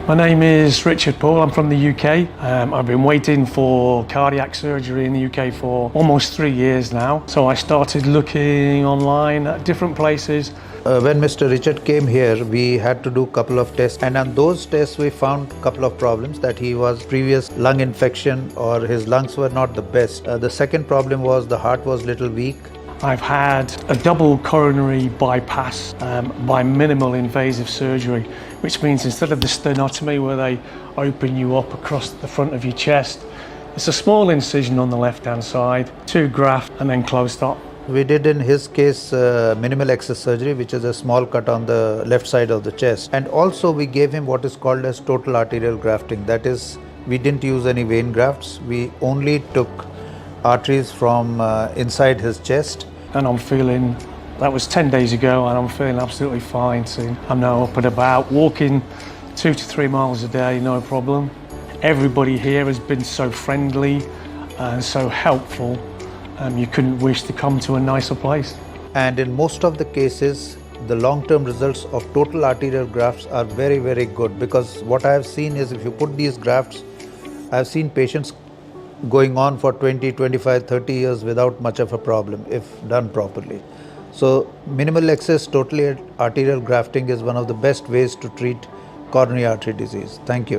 My name is Richard Poole. I'm from the UK. I've been waiting for cardiac surgery in the UK for almost 3 years now. So I started looking online at different places. When Mr. Richard came here, we had to do a couple of tests, and on those tests we found a couple of problems, that he was previous lung infection or his lungs were not the best. The second problem was the heart was little weak. I've had a double coronary bypass by minimal invasive surgery, which means instead of the stenotomy where they open you up across the front of your chest, it's a small incision on the left-hand side, 2 grafts and then closed up. We did in his case minimal access surgery, which is a small cut on the left side of the chest. And also we gave him what is called as total arterial grafting. That is, we didn't use any vein grafts. We only took arteries from inside his chest. And I'm feeling, that was 10 days ago, and I'm feeling absolutely fine soon. I'm now up and about, walking 2 to 3 miles a day, no problem. Everybody here has been so friendly and so helpful. You couldn't wish to come to a nicer place. And in most of the cases, the long-term results of total arterial grafts are very, very good, because what I have seen is if you put these grafts, I have seen patients going on for 20, 25, 30 years without much of a problem if done properly. So minimal access total arterial grafting is one of the best ways to treat coronary artery disease. Thank you.